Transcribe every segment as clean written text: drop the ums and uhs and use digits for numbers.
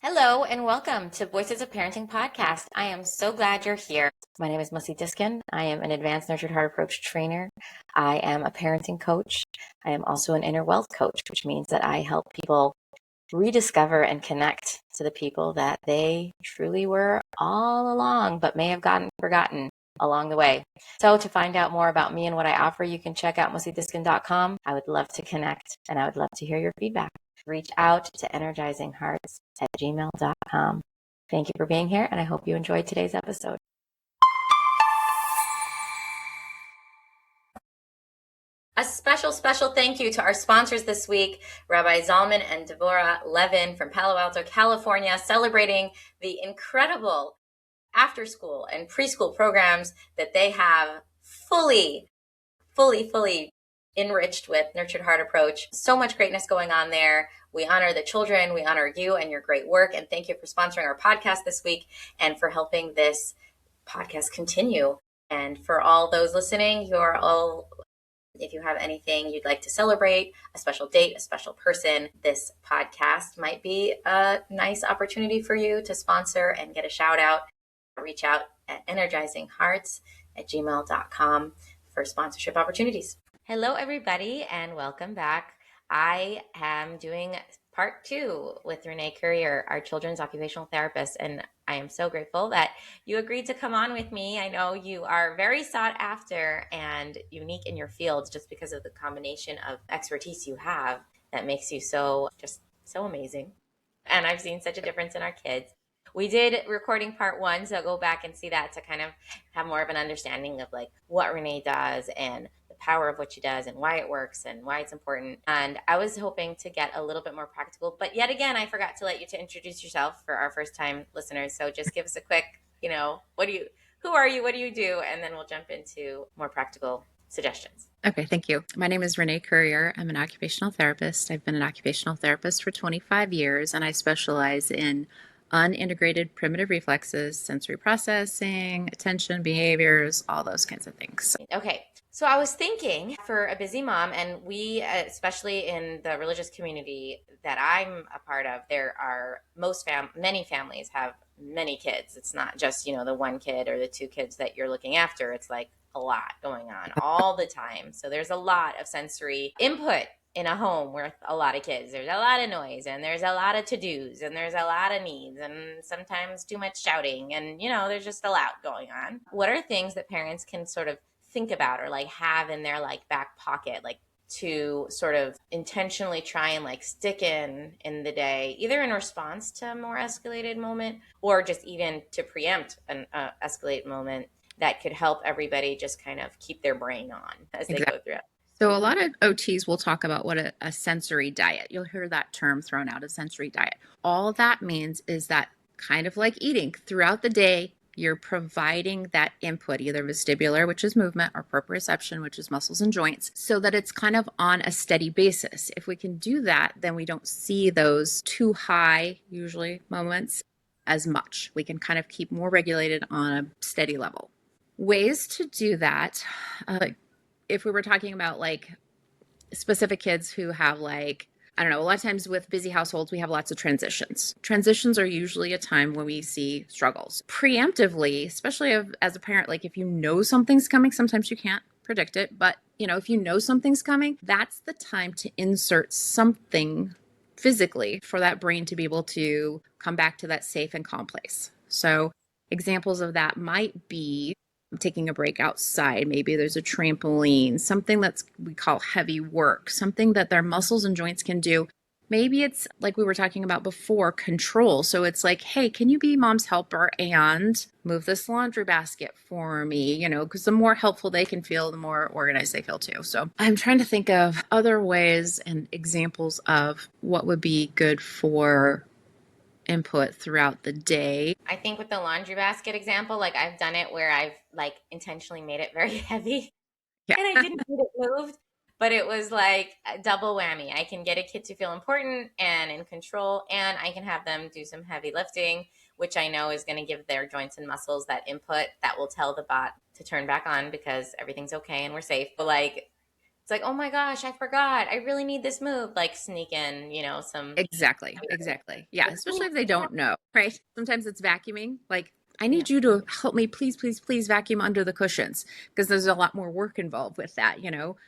Hello and welcome to Voices of Parenting podcast. I am so glad you're here. My name is Mussy Diskin. I am an advanced nurtured heart approach trainer. I am a parenting coach. I am also an inner wealth coach, which means that I help people rediscover and connect to the people that they truly were all along, but may have gotten forgotten along the way. So to find out more about me and what I offer, you can check out mussydiskin.com. I would love to connect and I would love to hear your feedback. Reach out to energizinghearts@gmail.com. Thank you for being here, and I hope you enjoyed today's episode. A special thank you to our sponsors this week, Rabbi Zalman and Deborah Levin from Palo Alto, California, celebrating the incredible after school and preschool programs that they have fully enriched with Nurtured Heart Approach. So much greatness going on there. We honor the children. We honor you and your great work. And thank you for sponsoring our podcast this week and for helping this podcast continue. And for all those listening, you're all, if you have anything you'd like to celebrate, a special date, a special person, this podcast might be a nice opportunity for you to sponsor and get a shout out. Reach out at energizinghearts@gmail.com for sponsorship opportunities. Hello, everybody, and welcome back. I am doing part 2 with Renee Courier, our children's occupational therapist, and I am so grateful that you agreed to come on with me. I know you are very sought after and unique in your field just because of the combination of expertise you have that makes you so amazing. And I've seen such a difference in our kids. We did recording part 1, so go back and see that to kind of have more of an understanding of like what Renee does and the power of what she does and why it works and why it's important. And I was hoping to get a little bit more practical, but yet again, I forgot to let you to introduce yourself for our first time listeners. So just give us a quick, who are you, what do you do? And then we'll jump into more practical suggestions. Okay, thank you. My name is Renee Courier. I'm an occupational therapist. I've been an occupational therapist for 25 years, and I specialize in unintegrated primitive reflexes, sensory processing, attention, behaviors, all those kinds of things. Okay. So I was thinking for a busy mom, and we, especially in the religious community that I'm a part of, there are many families have many kids. It's not just, the one kid or the 2 kids that you're looking after. It's like a lot going on all the time. So there's a lot of sensory input in a home with a lot of kids. There's a lot of noise and there's a lot of to-dos and there's a lot of needs and sometimes too much shouting and, there's just a lot going on. What are things that parents can sort of think about or like have in their like back pocket, like to sort of intentionally try and like stick in the day, either in response to a more escalated moment or just even to preempt an escalate moment that could help everybody just kind of keep their brain on as they go through it? So a lot of OTs will talk about what a sensory diet. You'll hear that term thrown out, a sensory diet. All that means is that kind of like eating throughout the day, you're providing that input, either vestibular, which is movement, or proprioception, which is muscles and joints, so that it's kind of on a steady basis. If we can do that, then we don't see those too high, usually, moments as much. We can kind of keep more regulated on a steady level. Ways to do that, if we were talking about like specific kids who have like, I don't know, a lot of times with busy households, we have lots of transitions. Transitions are usually a time when we see struggles. Preemptively, especially as a parent, like if you know something's coming, sometimes you can't predict it, but if you know something's coming, that's the time to insert something physically for that brain to be able to come back to that safe and calm place. So examples of that might be taking a break outside. Maybe there's a trampoline, something we call heavy work, something that their muscles and joints can do. Maybe it's like we were talking about before, control. So it's like, hey, can you be mom's helper and move this laundry basket for me? Because the more helpful they can feel, the more organized they feel too. So I'm trying to think of other ways and examples of what would be good for input throughout the day. I think with the laundry basket example, like I've done it where I've like intentionally made it very heavy and I didn't get it moved, but it was like a double whammy. I can get a kid to feel important and in control, and I can have them do some heavy lifting, which I know is going to give their joints and muscles that input that will tell the bot to turn back on because everything's okay and we're safe. But like It's like, oh my gosh, I forgot. I really need this move. Like sneak in, some. Exactly. Exactly. Yeah. Especially if they don't know, right? Sometimes it's vacuuming. Like, I Yeah. need you to help me, please, please, please vacuum under the cushions because there's a lot more work involved with that.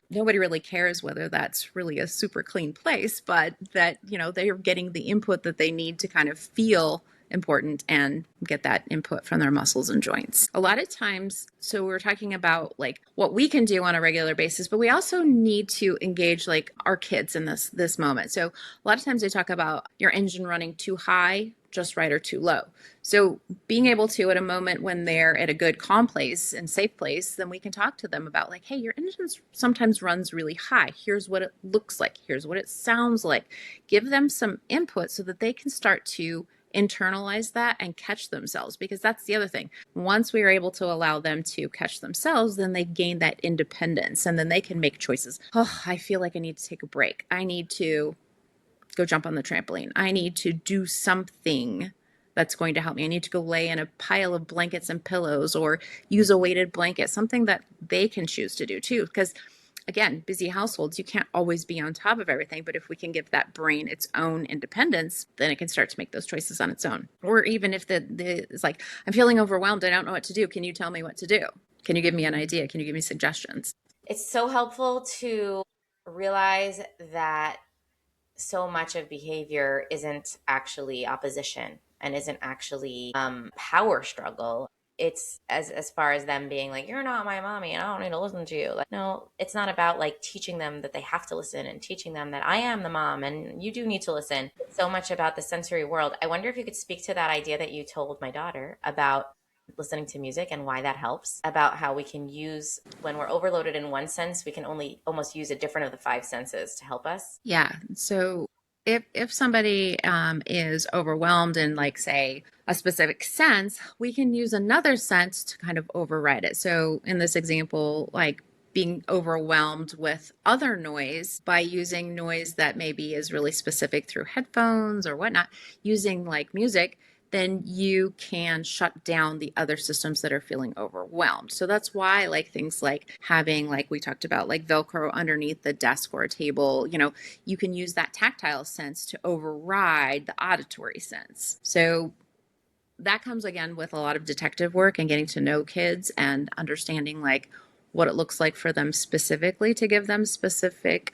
Nobody really cares whether that's really a super clean place, but that, they are getting the input that they need to kind of feel important and get that input from their muscles and joints. A lot of times, so we're talking about like what we can do on a regular basis, but we also need to engage like our kids in this moment. So a lot of times they talk about your engine running too high, just right, or too low. So being able to, at a moment when they're at a good calm place and safe place, then we can talk to them about like, hey, your engine sometimes runs really high. Here's what it looks like. Here's what it sounds like. Give them some input so that they can start to internalize that and catch themselves, because that's the other thing. Once we are able to allow them to catch themselves, then they gain that independence and then they can make choices. Oh, I feel like I need to take a break. I need to go jump on the trampoline. I need to do something that's going to help me. I need to go lay in a pile of blankets and pillows or use a weighted blanket, something that they can choose to do too. Because again, busy households, you can't always be on top of everything. But if we can give that brain its own independence, then it can start to make those choices on its own. Or even if it's like, I'm feeling overwhelmed, I don't know what to do. Can you tell me what to do? Can you give me an idea? Can you give me suggestions? It's so helpful to realize that so much of behavior isn't actually opposition and isn't actually power struggle. It's as far as them being like, you're not my mommy and I don't need to listen to you. Like, no, it's not about like teaching them that they have to listen and teaching them that I am the mom and you do need to listen. It's so much about the sensory world. I wonder if you could speak to that idea that you told my daughter about listening to music and why that helps, about how we can use, when we're overloaded in one sense, we can only almost use a different of the five senses to help us. Yeah. So if somebody is overwhelmed in like say a specific sense, we can use another sense to kind of override it. So in this example, like being overwhelmed with other noise by using noise that maybe is really specific through headphones or whatnot, using like music, then you can shut down the other systems that are feeling overwhelmed. So that's why like things like having, like we talked about, like Velcro underneath the desk or a table, you can use that tactile sense to override the auditory sense. So that comes again with a lot of detective work and getting to know kids and understanding like what it looks like for them specifically to give them specific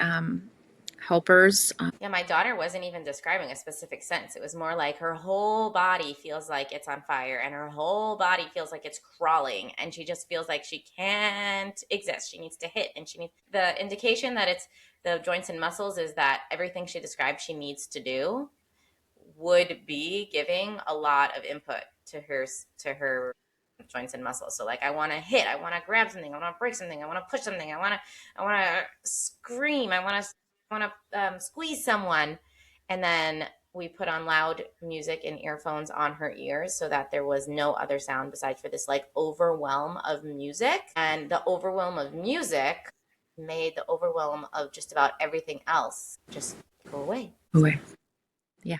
helpers. Yeah, my daughter wasn't even describing a specific sense. It was more like her whole body feels like it's on fire and her whole body feels like it's crawling and she just feels like she can't exist. She needs to hit and she needs the indication that it's the joints and muscles is that everything she described she needs to do would be giving a lot of input to her joints and muscles. So like I want to hit, I want to grab something, I want to break something, I want to push something, I want to scream, I want to squeeze someone, and then we put on loud music and earphones on her ears so that there was no other sound besides for this like overwhelm of music, and the overwhelm of music made the overwhelm of just about everything else just go away. Away. Yeah.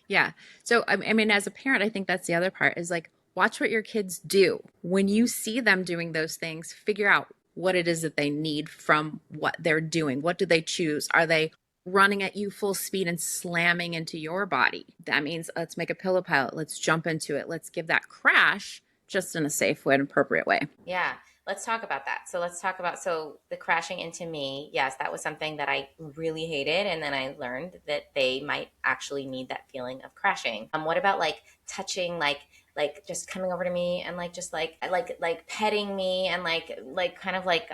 Yeah. So, I mean, as a parent, I think that's the other part is like, watch what your kids do. When you see them doing those things, figure out what it is that they need from what they're doing. What do they choose? Are they running at you full speed and slamming into your body? That means let's make a pillow pile. Let's jump into it. Let's give that crash just in a safe way and appropriate way. Yeah, let's talk about that. So let's talk about the crashing into me. Yes, that was something that I really hated, and then I learned that they might actually need that feeling of crashing. What about like touching, like just coming over to me and like just like petting me and like kind of like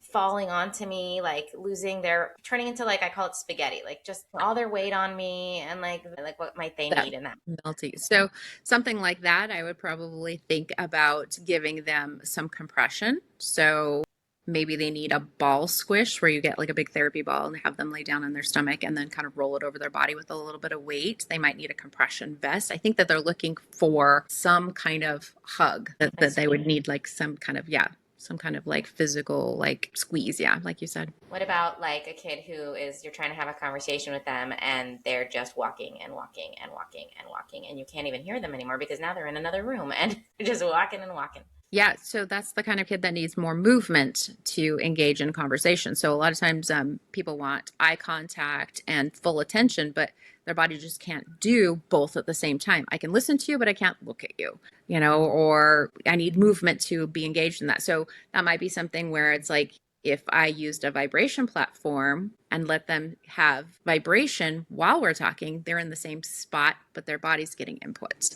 falling onto me, like losing their turning into like I call it spaghetti, like just all their weight on me and like what might they That need in that? melty. So something like that, I would probably think about giving them some compression. So maybe they need a ball squish where you get like a big therapy ball and have them lay down on their stomach and then kind of roll it over their body with a little bit of weight. They might need a compression vest. I think that they're looking for some kind of hug that they would need, like some kind of, yeah, some kind of like physical like squeeze. Yeah, like you said. What about like a kid who is you're trying to have a conversation with them and they're just walking and walking and walking and walking and you can't even hear them anymore because now they're in another room and they're just walking and walking. Yeah, so that's the kind of kid that needs more movement to engage in conversation. So a lot of times people want eye contact and full attention, but their body just can't do both at the same time. I can listen to you, but I can't look at you, or I need movement to be engaged in that. So that might be something where it's like if I used a vibration platform and let them have vibration while we're talking, they're in the same spot, but their body's getting input.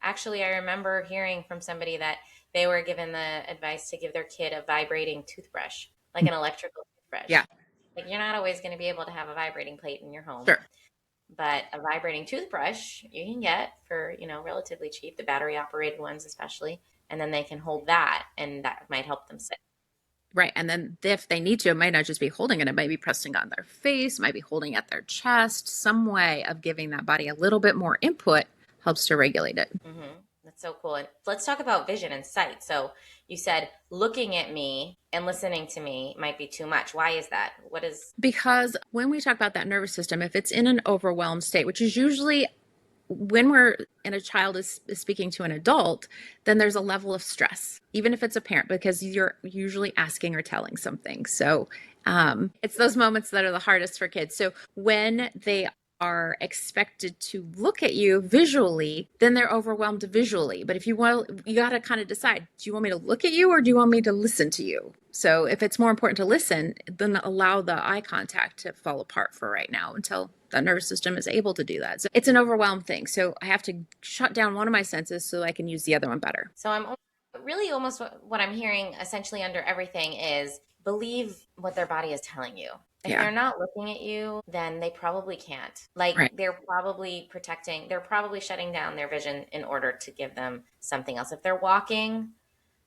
Actually, I remember hearing from somebody that they were given the advice to give their kid a vibrating toothbrush, like an electrical toothbrush. Yeah, Like you're not always going to be able to have a vibrating plate in your home, sure. but a vibrating toothbrush you can get for, relatively cheap, the battery operated ones especially, and then they can hold that and that might help them sit. Right. And then if they need to, it might not just be holding it, it might be pressing on their face, might be holding at their chest. Some way of giving that body a little bit more input helps to regulate it. That's so cool. And let's talk about vision and sight. So you said looking at me and listening to me might be too much. Why is that? What is Because when we talk about that nervous system, if it's in an overwhelmed state, which is usually when we're and a child is speaking to an adult, then there's a level of stress, even if it's a parent, because you're usually asking or telling something. So it's those moments that are the hardest for kids. So when they are expected to look at you visually, then they're overwhelmed visually. But if you want, you got to kind of decide, do you want me to look at you or do you want me to listen to you? So if it's more important to listen, then allow the eye contact to fall apart for right now until the nervous system is able to do that. So it's an overwhelmed thing. So I have to shut down one of my senses so I can use the other one better. so I'm really almost what I'm hearing essentially under everything is believe what their body is telling you. If Yeah. they're not looking at you, then they probably can't. Like Right. they're probably shutting down their vision in order to give them something else. If they're walking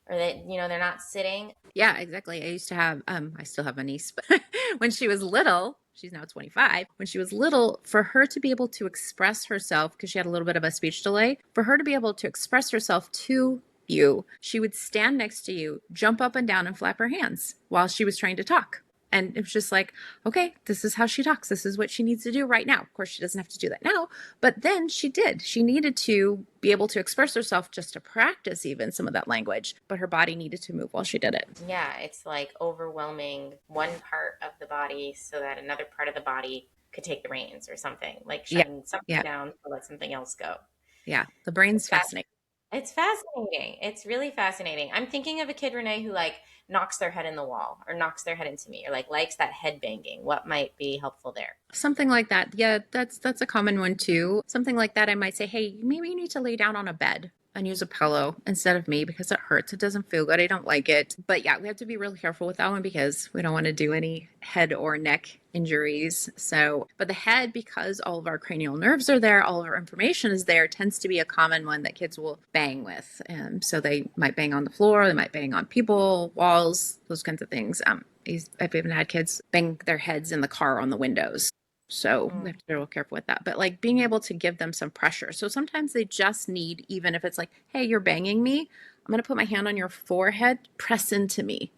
or they're not sitting. Yeah, exactly. I used to have, I still have a niece, but when she was little, she's now 25. When she was little, for her to be able to express herself, because she had a little bit of a speech delay, for her to be able to express herself to you, she would stand next to you, jump up and down and flap her hands while she was trying to talk. And it was just like, okay, this is how she talks. This is what she needs to do right now. Of course, she doesn't have to do that now, but then she did. She needed to be able to express herself just to practice even some of that language, but her body needed to move while she did it. Yeah, it's like overwhelming one part of the body so that another part of the body could take the reins or something, like Yeah. shutting something Yeah. down to let something else go. Yeah. The brain's fascinating. It's fascinating. It's really fascinating. I'm thinking of a kid, Renee, who like knocks their head in the wall or knocks their head into me or like likes that head banging. What might be helpful there? Something like that. Yeah, that's a common one too. Something like that, I might say, hey, maybe you need to lay down on a bed and use a pillow instead of me because it hurts. It doesn't feel good. I don't like it. But yeah, we have to be really careful with that one because we don't want to do any head or neck injuries. So, but the head, because all of our cranial nerves are there, all of our information is there, tends to be a common one that kids will bang with. So they might bang on the floor, they might bang on people, walls, those kinds of things. I've even had kids bang their heads in the car on the windows. So we have to be real careful with that. But like being able to give them some pressure. So sometimes they just need, even if it's like, hey, you're banging me, I'm going to put my hand on your forehead, press into me,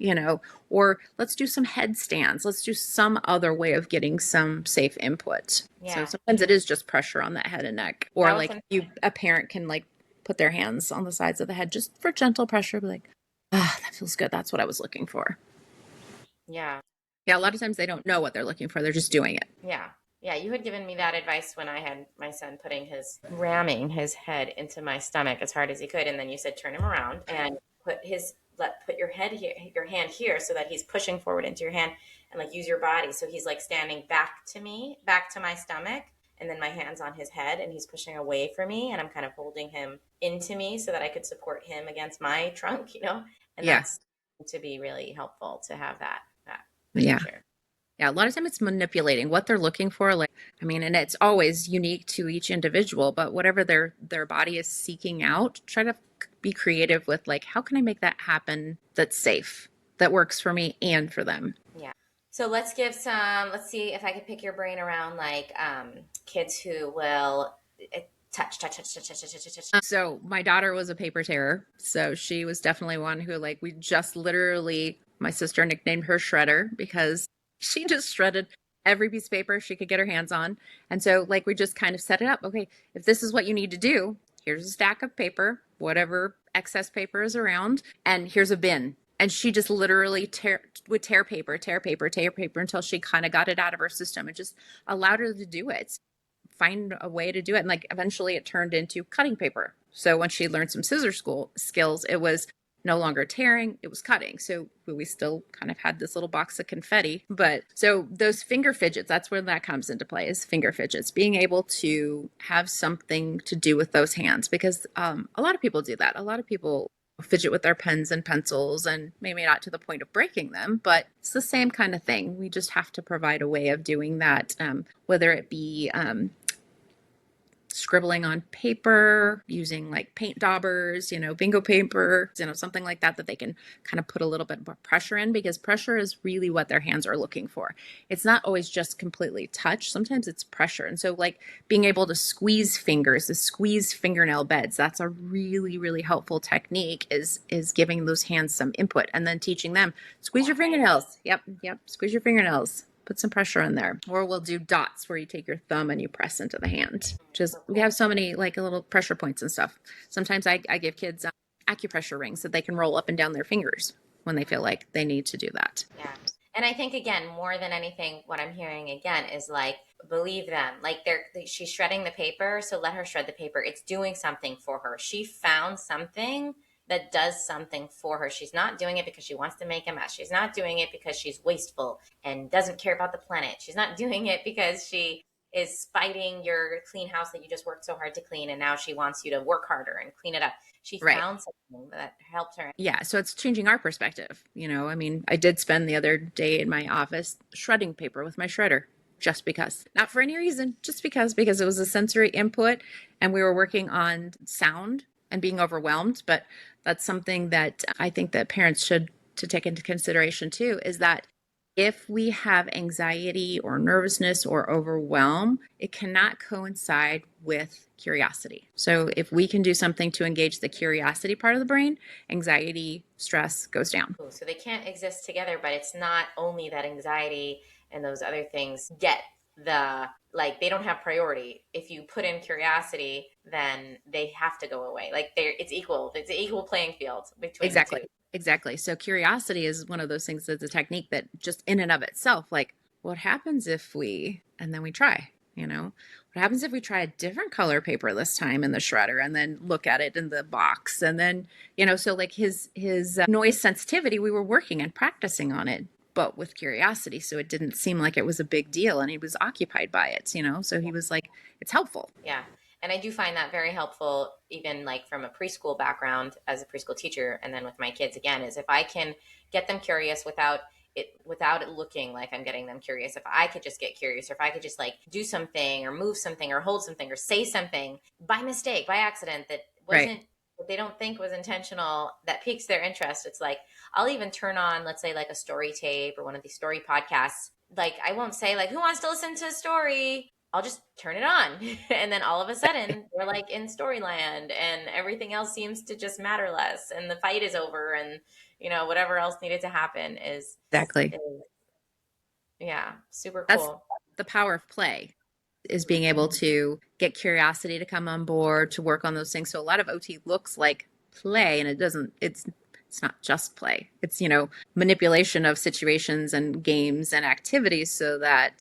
or let's do some headstands. Let's do some other way of getting some safe input. Yeah. So sometimes it is just pressure on that head and neck. Or like a parent can like put their hands on the sides of the head just for gentle pressure. Be like, ah, that feels good. That's what I was looking for. Yeah. Yeah. A lot of times they don't know what they're looking for. They're just doing it. Yeah. Yeah, you had given me that advice when I had my son ramming his head into my stomach as hard as he could, and then you said turn him around and put your head here, your hand here, so that he's pushing forward into your hand, and like use your body, so he's like standing back to me, back to my stomach, and then my hand's on his head, and he's pushing away from me, and I'm kind of holding him into me so that I could support him against my trunk, and that's to be really helpful to have that Yeah. feature. Yeah, a lot of time it's manipulating what they're looking for. Like, I mean, and it's always unique to each individual, but whatever their body is seeking out, try to be creative with like, how can I make that happen that's safe, that works for me and for them? Yeah. So let's see if I could pick your brain around like kids who will touch. So my daughter was a paper terror. So she was definitely one who like, we just literally, my sister nicknamed her Shredder because she just shredded every piece of paper she could get her hands on. And so like we just kind of set it up. Okay, if this is what you need to do, here's a stack of paper, whatever excess paper is around, and here's a bin. And she just literally would tear paper, tear paper, tear paper until she kind of got it out of her system and just allowed her to do it, find a way to do it. And like eventually it turned into cutting paper. So once she learned some scissor skills, it was no longer tearing, it was cutting. So we still kind of had this little box of confetti. But so those finger fidgets, that's where that comes into play, is finger fidgets, being able to have something to do with those hands, because a lot of people do that. A lot of people fidget with their pens and pencils, and maybe not to the point of breaking them, but it's the same kind of thing. We just have to provide a way of doing that, whether it be scribbling on paper, using like paint daubers, bingo paper, something like that they can kind of put a little bit more pressure in, because pressure is really what their hands are looking for. It's not always just completely touch. Sometimes it's pressure. And so like being able to squeeze fingers, to squeeze fingernail beds, that's a really, really helpful technique, is giving those hands some input and then teaching them, squeeze your fingernails. Yep. Squeeze your fingernails. Put some pressure in there. Or we'll do dots where you take your thumb and you press into the hand. We have so many like little pressure points and stuff. Sometimes I give kids acupressure rings that they can roll up and down their fingers when they feel like they need to do that. Yeah. And I think, again, more than anything, what I'm hearing again is like, believe them. Like she's shredding the paper, so let her shred the paper. It's doing something for her. She found something that does something for her. She's not doing it because she wants to make a mess. She's not doing it because she's wasteful and doesn't care about the planet. She's not doing it because she is spiting your clean house that you just worked so hard to clean, and now she wants you to work harder and clean it up. She found something that helped her. Yeah, so it's changing our perspective. I mean, I did spend the other day in my office shredding paper with my shredder, just because. Not for any reason, just because it was a sensory input, and we were working on sound and being overwhelmed. But that's something that I think that parents should to take into consideration too, is that if we have anxiety or nervousness or overwhelm, it cannot coincide with curiosity. So if we can do something to engage the curiosity part of the brain, anxiety, stress goes down. So they can't exist together, but it's not only that anxiety and those other things get they don't have priority. If you put in curiosity, then they have to go away. Like it's equal. It's an equal playing field between the two. Exactly. So curiosity is one of those things that's a technique that just in and of itself, like, what happens if and then we try, what happens if we try a different color paper this time in the shredder and then look at it in the box? And then, so like his noise sensitivity, we were working and practicing on it, but with curiosity. So it didn't seem like it was a big deal, and he was occupied by it, so he was like, it's helpful. Yeah. And I do find that very helpful, even like from a preschool background as a preschool teacher. And then with my kids, again, is if I can get them curious without it looking like I'm getting them curious. If I could just get curious, or if I could just like do something or move something or hold something or say something by mistake, by accident, that wasn't what they don't think was intentional, that piques their interest. It's like, I'll even turn on, let's say like a story tape or one of these story podcasts. Like I won't say like, who wants to listen to a story? I'll just turn it on. And then all of a sudden we're like in storyland, and everything else seems to just matter less. And the fight is over, and whatever else needed to happen is yeah, super cool. That's the power of play, is being able to get curiosity to come on board, to work on those things. So a lot of OT looks like play, and it's not just play. It's, manipulation of situations and games and activities so that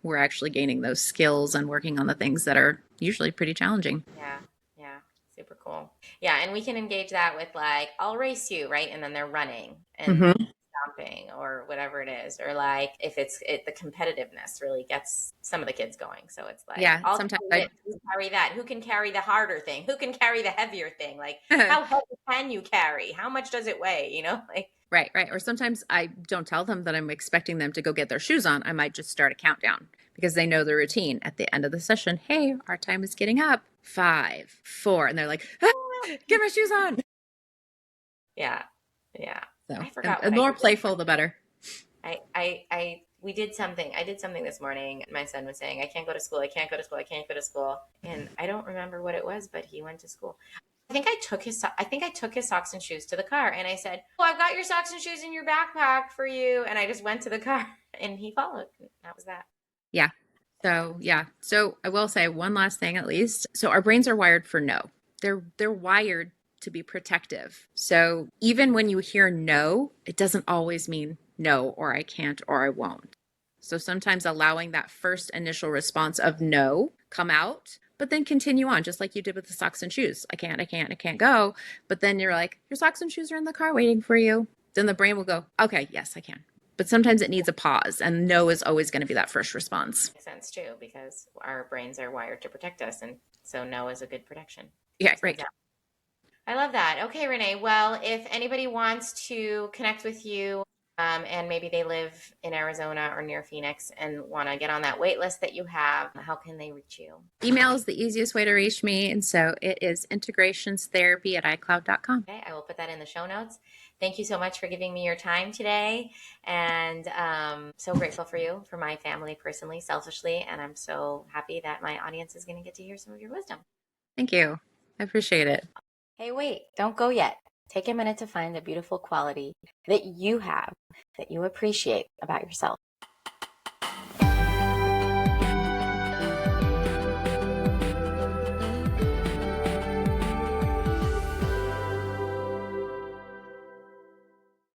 we're actually gaining those skills and working on the things that are usually pretty challenging. Yeah. Super cool. Yeah. And we can engage that with like, I'll race you, right? And then they're running and stomping or whatever it is. Or like if the competitiveness really gets some of the kids going. So it's like, I'll sometimes carry that. Who can carry the harder thing? Who can carry the heavier thing? Like how heavy can you carry? How much does it weigh? Like. Right. Or sometimes I don't tell them that I'm expecting them to go get their shoes on. I might just start a countdown, because they know the routine at the end of the session. Hey, our time is getting up. 5, 4. And they're like, get my shoes on. Yeah. So, I forgot. The more playful, the better. We did something. I did something this morning. My son was saying, I can't go to school. I can't go to school. I can't go to school. And I don't remember what it was, but he went to school. I think I took his socks and shoes to the car, and I said, "Oh, I've got your socks and shoes in your backpack for you." And I just went to the car, and he followed. That was that. Yeah. So I will say one last thing at least. So our brains are wired for no. They're wired to be protective. So even when you hear no, it doesn't always mean no, or I can't, or I won't. So sometimes allowing that first initial response of no come out, but then continue on, just like you did with the socks and shoes. I can't go. But then you're like, your socks and shoes are in the car waiting for you. Then the brain will go, okay, yes, I can. But sometimes it needs a pause, and no is always going to be that first response. Makes sense too, because our brains are wired to protect us, and so no is a good protection. Yeah, right. I love that. Okay, Renee. Well, if anybody wants to connect with you, and maybe they live in Arizona or near Phoenix and want to get on that wait list that you have, how can they reach you? Email is the easiest way to reach me. And so it is integrationstherapy@icloud.com. Okay, I will put that in the show notes. Thank you so much for giving me your time today. And so grateful for you, for my family personally, selfishly. And I'm so happy that my audience is going to get to hear some of your wisdom. Thank you. I appreciate it. Hey, wait, don't go yet. Take a minute to find the beautiful quality that you have, that you appreciate about yourself.